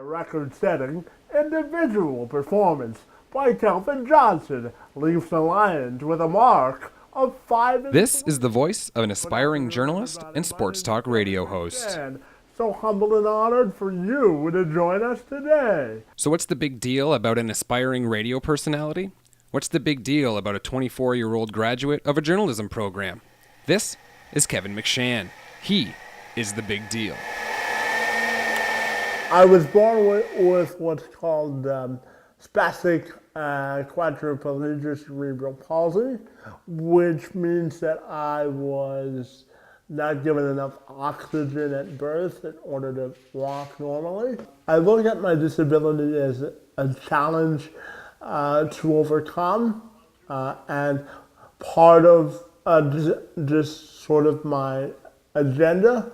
record-setting individual performance by Kelvin Johnson leaves the Lions with a mark of 5. This is the voice of an aspiring journalist and sports talk radio host. So humbled and honored for you to join us today. So what's the big deal about an aspiring radio personality? What's the big deal about a 24-year-old graduate of a journalism program? This is Kevin McShan. He is the big deal. I was born with what's called spastic quadriplegic cerebral palsy, which means that I was not given enough oxygen at birth in order to walk normally. I look at my disability as a challenge to overcome, and part of just sort of my agenda.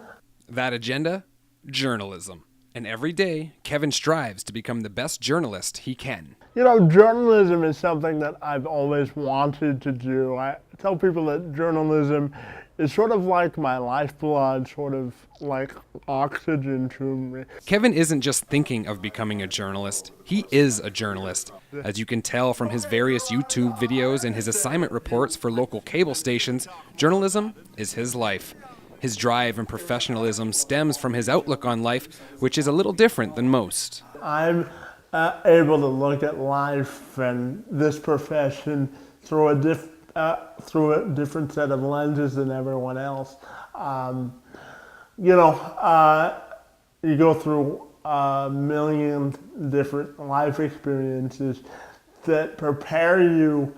That agenda? Journalism. And every day, Kevin strives to become the best journalist he can. You know, journalism is something that I've always wanted to do. I tell people that journalism is sort of like my lifeblood, sort of like oxygen to me. Kevin isn't just thinking of becoming a journalist. He is a journalist. As you can tell from his various YouTube videos and his assignment reports for local cable stations, journalism is his life. His drive and professionalism stems from his outlook on life, which is a little different than most. I'm able to look at life and this profession through a different set of lenses than everyone else. You go through a million different life experiences that prepare you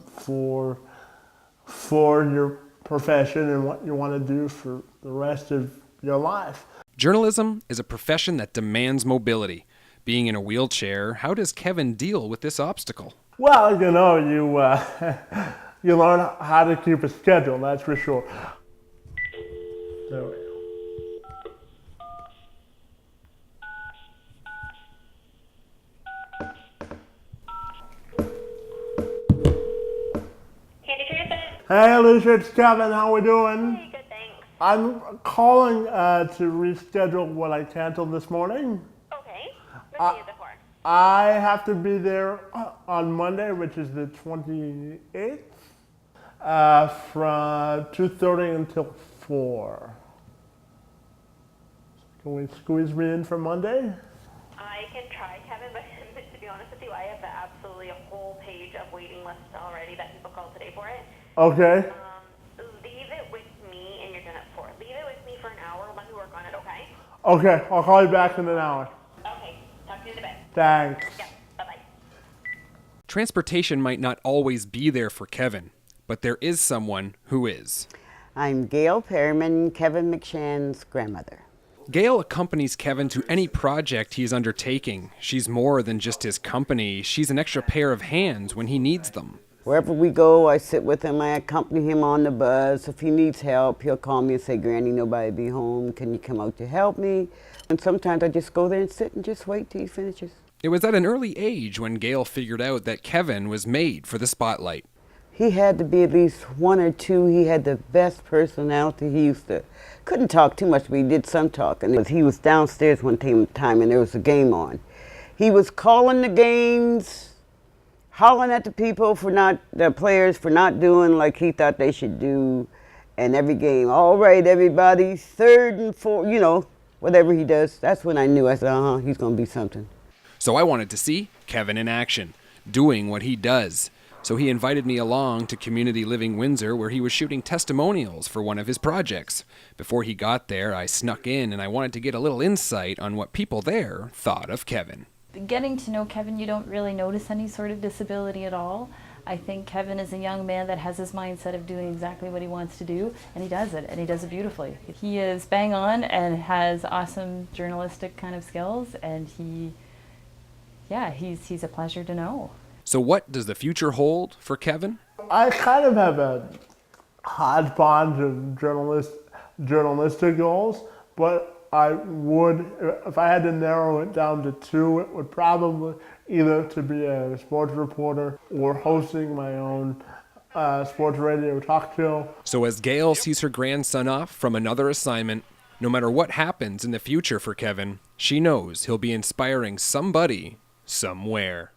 for your profession and what you want to do for the rest of your life. Journalism is a profession that demands mobility. Being in a wheelchair, how does Kevin deal with this obstacle? Well, you learn how to keep a schedule, that's for sure. There we go. Hey, Alicia, it's Kevin. How we doing? Hey, good, thanks. I'm calling to reschedule what I canceled this morning. Okay. What day is it for? I have to be there on Monday, which is the 28th, from 2:30 until 4. Can we squeeze me in for Monday? I can try, Kevin, but to be honest with you, I have absolutely a whole page of waiting lists already that people called today for it. Okay. Leave it with me, and you're done at 4. Leave it with me for an hour. Let me work on it, okay? Okay, I'll call you back in an hour. Okay. Talk to you in a bit. Thanks. Yeah. Bye-bye. Transportation might not always be there for Kevin, but there is someone who is. I'm Gail Perryman, Kevin McShan's grandmother. Gail accompanies Kevin to any project he is undertaking. She's more than just his company. She's an extra pair of hands when he needs them. Wherever we go, I sit with him. I accompany him on the bus. If he needs help, he'll call me and say, Granny, nobody be home. Can you come out to help me? And sometimes I just go there and sit and just wait till he finishes. It was at an early age when Gail figured out that Kevin was made for the spotlight. He had to be at least 1 or 2. He had the best personality. He couldn't talk too much, but he did some talking. He was downstairs one time and there was a game on. He was calling the games, hollering at the people the players for not doing like he thought they should do. And every game, all right, everybody, 3rd and 4, whatever he does. That's when I knew. I said, he's going to be something. So I wanted to see Kevin in action, doing what he does. So he invited me along to Community Living Windsor, where he was shooting testimonials for one of his projects. Before he got there, I snuck in and I wanted to get a little insight on what people there thought of Kevin. Getting to know Kevin, you don't really notice any sort of disability at all. I think Kevin is a young man that has his mindset of doing exactly what he wants to do, and he does it, and he does it beautifully. He is bang on and has awesome journalistic kind of skills, and he's a pleasure to know. So what does the future hold for Kevin? I kind of have a hodgepodge of journalistic goals, but I would, if I had to narrow it down to 2, it would probably either to be a sports reporter or hosting my own sports radio talk show. So as Gail sees her grandson off from another assignment, No matter what happens in the future for Kevin, she knows he'll be inspiring somebody, somewhere.